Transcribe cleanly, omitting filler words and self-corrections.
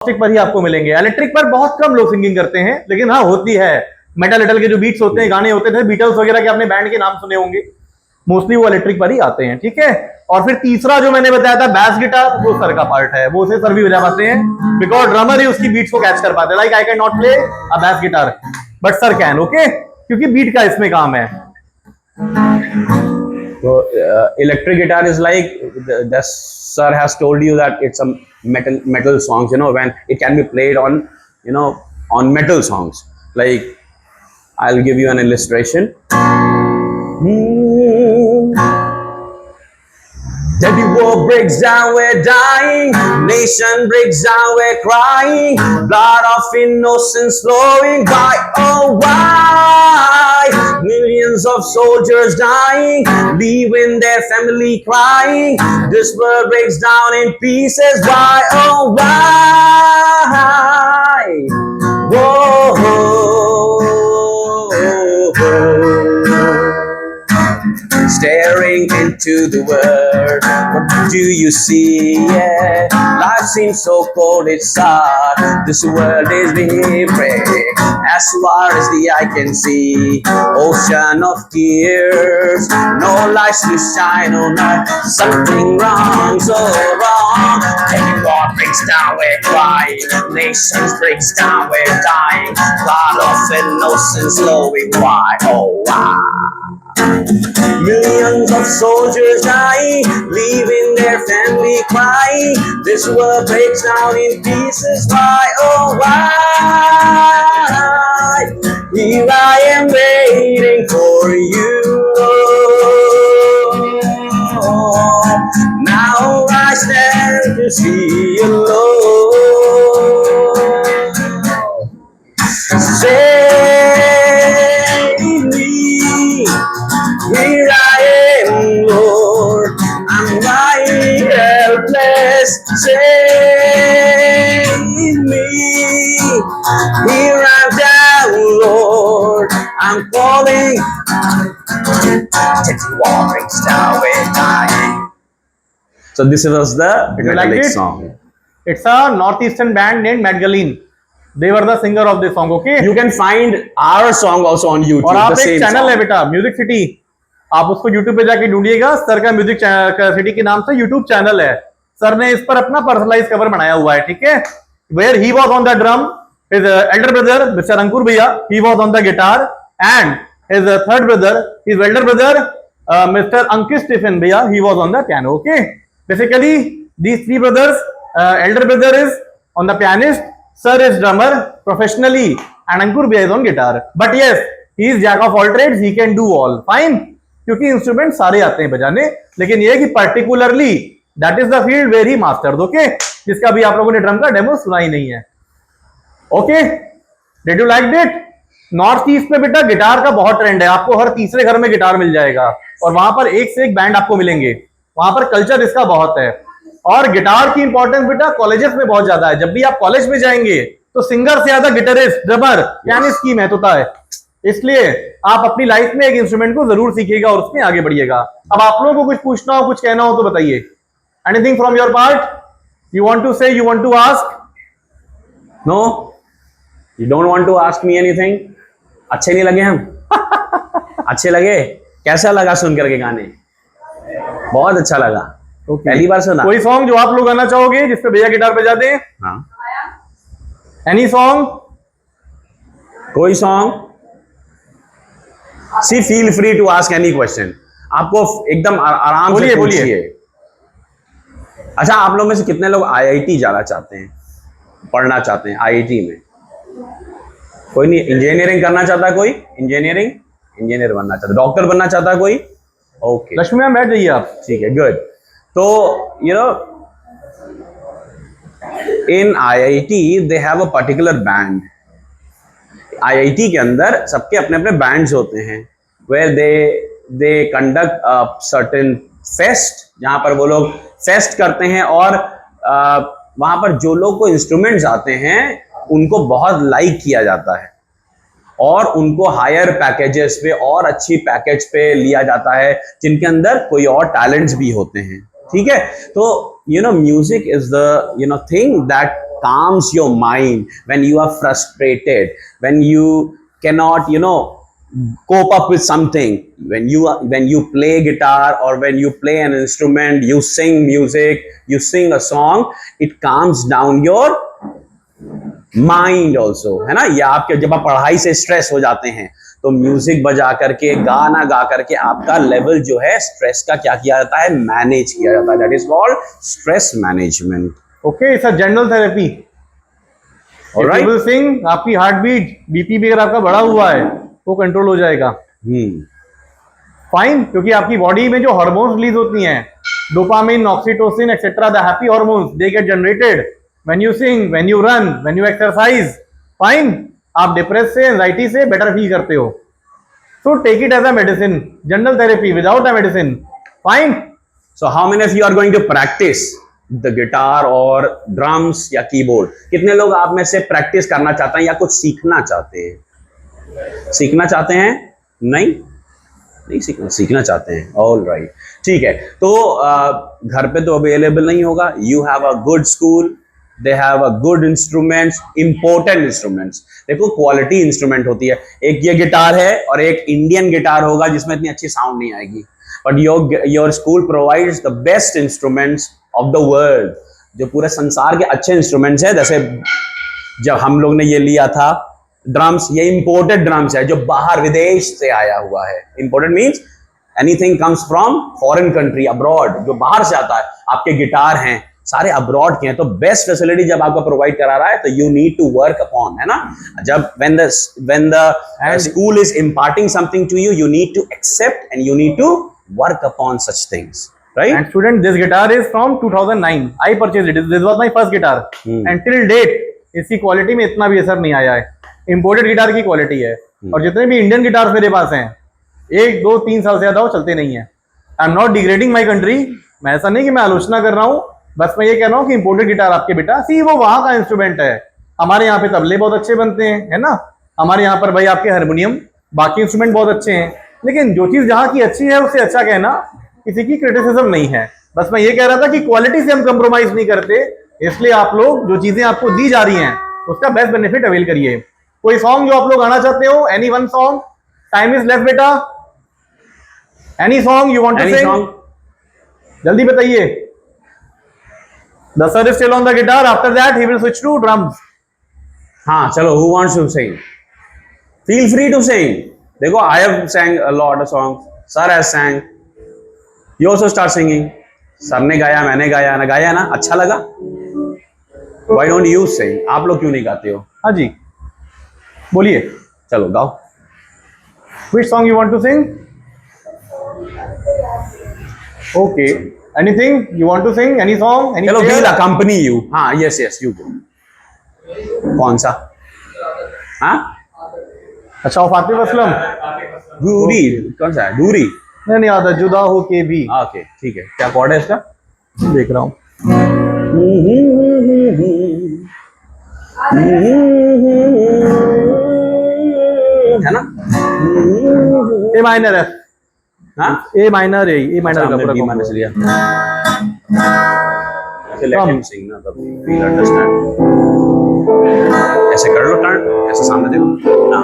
Acoustic पर ही आपको मिलेंगे। इलेक्ट्रिक पर बहुत कम लोग सिंगिंग करते हैं, लेकिन हाँ होती है। मेटल के जो बीट्स होते हैं, गाने होते थे, बीटल्स वगैरह के आपने बैंड के नाम सुने होंगे, मोस्टली वो इलेक्ट्रिक पर ही आते हैं। ठीक है। और फिर तीसरा जो मैंने बताया था बैस गिटार, वो सर का पार्ट है, वो उसे सर भी बजा पाते हैं, बिकॉज ड्रमर ही उसकी बीट्स को कैच कर पाते हैं। Like I can not play a bass guitar but sir can, okay, क्योंकि बीट का इसमें काम है। So electric guitar is like the sir has told you that it's a metal songs, you know, when it can be played on, you know, on metal songs. Like I'll give you an illustration. Every war breaks down, we're dying. Nation breaks down, we're crying. Blood of innocence flowing. Why, oh why? Millions of soldiers dying, leaving their family crying. This world breaks down in pieces. Why, oh why? Whoa. Staring into the world, what do you see? Yeah, life seems so cold, it's sad. This world is different, as far as the eye can see. Ocean of tears, no lights to shine on earth. Something wrong, so wrong. Everyone breaks down, we're crying. Nations breaks down, we're dying. Blood of innocence flowing. Why, oh why? Millions of soldiers dying, leaving their family crying. This world breaks down in pieces. Why, oh why? Here I am waiting for you. Now I stand to see you alone. Save me. Here I am, Lord, I'm lying helpless, save me. Here I'm down, Lord, I'm falling. Take the warnings down, we're dying. So this was the metallic song. It's a northeastern band named Madgaleen. They were the singer of this song, okay? You can find our song also on YouTube. और आप एक channel है बेटा music city, आप उसको YouTube पे जाके ढूंढिएगा, sir का म्यूजिक सिटी के नाम से YouTube चैनल है। सर ने इस पर अपना पर्सनलाइज कवर बनाया हुआ है, ठीक है। Where he was on the drum, his elder brother Mr. Ankur Bhaiya, he was on the guitar, and his third brother, his elder brother Mr. Ankit Stephen Bhaiya, he was on the piano, okay. Basically these three brothers, elder brother is on the pianist, sir is drummer professionally, and Ankur Bhaiya is on guitar. But yes, he is jack of all trades, he can do all, fine, क्योंकि instrument सारे आते हैं बजाने, लेकिन ये कि particularly that is the field where he mastered, okay, जिसका भी आप लोगों ने ड्रम का डेमो सुना ही नहीं है, okay. Did you like it? North east में बेटा गिटार का बहुत ट्रेंड है, आपको हर तीसरे घर में गिटार मिल जाएगा, और वहां पर एक से एक बैंड आपको मिलेंगे, वहां पर कल्चर इसका बहुत है। और गिटार की इंपॉर्टेंस बेटा कॉलेजेस में बहुत ज्यादा है। जब भी आप कॉलेज में जाएंगे तो सिंगर से ज्यादा गिटारिस्ट, ड्रमर, पियानिस्ट की महत्वता है। इसलिए आप अपनी लाइफ में एक इंस्ट्रूमेंट को जरूर सीखिएगा और उसमें आगे बढ़िएगा। अब आप लोगों को कुछ पूछना हो, कुछ कहना हो तो बताइए। Anything from your part you want to say, you want to ask? No, you don't want to ask me anything? अच्छे नहीं लगे हम? अच्छे लगे? कैसा लगा सुन करके गाने? बहुत अच्छा लगा। पहली बार सुना। कोई सॉन्ग जो आप लोग गाना चाहोगे जिसपे भैया गिटार बजा दें? हाँ, एनी सॉन्ग? कोई song? See feel free to ask any question, आपको एकदम आराम से पूछिए। अच्छा, आप लोग में से कितने लोग आईआईटी जाना चाहते हैं, पढ़ना चाहते हैं आईआईटी में? कोई नहीं। इंजीनियरिंग करना चाहता है कोई? इंजीनियर बनना चाहता है। डॉक्टर बनना चाहता है कोई? ओके, लक्ष्मी मैम बैठ जाइए आप। ठीक है, गुड। तो you know in IIT they have a particular band. IIT के अंदर सबके अपने अपने बैंड्स होते हैं, where they conduct a certain fest, जहां पर वो लोग फेस्ट करते हैं, और वहां पर जो लोग को इंस्ट्रूमेंट्स आते हैं उनको बहुत लाइक किया जाता है, और उनको हायर पैकेजेस पे और अच्छी पैकेज पे लिया जाता है, जिनके अंदर कोई और टैलेंट्स भी होते हैं। ठीक है, तो music is the thing that calms your mind when you are frustrated, when you cannot, cope up with something. When you play guitar or when you play an instrument, you sing music, you sing a song, it calms down your mind also, है ना। ये आपके जब आप पढ़ाई से stress हो जाते हैं तो म्यूजिक बजा करके, गाना गा करके आपका लेवल जो है स्ट्रेस का क्या किया जाता है, मैनेज किया जाता है। That is called stress management. Okay, it's a general therapy. Alright, you will sing, आपकी हार्ट बीट, बीपी भी अगर आपका बढ़ा हुआ है वो कंट्रोल हो जाएगा। फाइन, क्योंकि आपकी बॉडी में जो हार्मोन्स रिलीज होती हैं, dopamine, oxytocin etcetera, the happy hormones, they get generated when you sing, when you run, when you exercise. Fine, आप डिप्रेस से, एंजाइटी से बेटर फील करते हो। So take it as a medicine, general therapy without a medicine. Fine. So how many of you are going to practice the guitar or drums या keyboard? कितने लोग आप में से प्रैक्टिस करना चाहते हैं या कुछ सीखना चाहते हैं? सीखना चाहते हैं? नहीं सीखना चाहते हैं। ऑल राइट, ठीक है। तो घर पे तो अवेलेबल नहीं होगा। You have a good school, they have a good instruments, important instruments. देखो क्वालिटी इंस्ट्रूमेंट होती है, एक ये गिटार है और एक इंडियन गिटार होगा जिसमें इतनी अच्छी साउंड नहीं आएगी, but your school provides the best instruments of the world, जो पूरे संसार के अच्छे इंस्ट्रूमेंट्स है। जैसे जब हम लोग ने ये लिया था ड्रम्स, ये इंपोर्टेड ड्रम्स है जो बाहर विदेश से आया हुआ है। Imported means anything comes from foreign country, abroad, जो बाहर से आता है। आपके गिटार हैं सारे अब्रॉड के हैं, तो बेस्ट फैसिलिटी जब आपको प्रोवाइड करा रहा है तो you need to work upon, है ना। जब when the school is imparting something to you, you need to accept and you need to work upon such things, right? And student, this guitar is from 2009. I purchased it. This was my first guitar. And till date इसकी quality में इतना भी असर नहीं आया है। Imported guitar की quality है। और जितने भी इंडियन गिटार मेरे पास हैं, 1, 2, 3 साल से ज्यादा वो चलते नहीं है। I am not degrading my country, मैं ऐसा नहीं कि मैं आलोचना कर रहा हूँ, बस मैं ये कह रहा हूँ कि इंपोर्टेड गिटार आपके बेटा, सी वो वहां का इंस्ट्रूमेंट है। हमारे यहाँ पे तबले बहुत अच्छे बनते हैं, है ना। हमारे यहाँ पर भाई आपके हारमोनियम, बाकी इंस्ट्रूमेंट बहुत अच्छे हैं, लेकिन जो चीज जहाँ की अच्छी है उससे अच्छा कहना किसी की क्रिटिसिज्म नहीं है। बस मैं ये कह रहा था कि क्वालिटी से हम कंप्रोमाइज नहीं करते, इसलिए आप लोग जो चीजें आपको दी जा रही हैं उसका बेस्ट बेनिफिट अवेल करिए। कोई सॉन्ग जो आप लोग गाना चाहते हो, any one song, time is left बेटा, any song you want to sing, जल्दी बताइए। The sir is still on the guitar. After that, he will switch to drums. हाँ, चलो, who wants to sing? Feel free to sing. देखो, I have sang a lot of songs. Sir has sang. You also start singing. Sir ने गाया, मैंने गाया ना, अच्छा लगा? Why don't you sing? आप लोग क्यों नहीं गाते हो? हाँ जी, बोलिए। चलो गाओ। Which song you want to sing? Okay. Anything you want to sing? Any song? Any चलो, player? we'll accompany you. हाँ, yes, you go. कौन सा? हाँ? अच्छा, आतिफ असलम। दूरी, कौन सा है? दूरी? नहीं आता, जुदा हो के भी। ओके, ठीक है। क्या कॉर्ड है इसका? देख रहा हूँ। है ना? ए माइनर है। हाँ? ए माइनर है, ए माइनर का पूरा बी combo। माइनर लिया। ऐसे let him sing ना, तब we'll understand। ऐसे कर लो टर्न, ऐसे सामने देखो ना।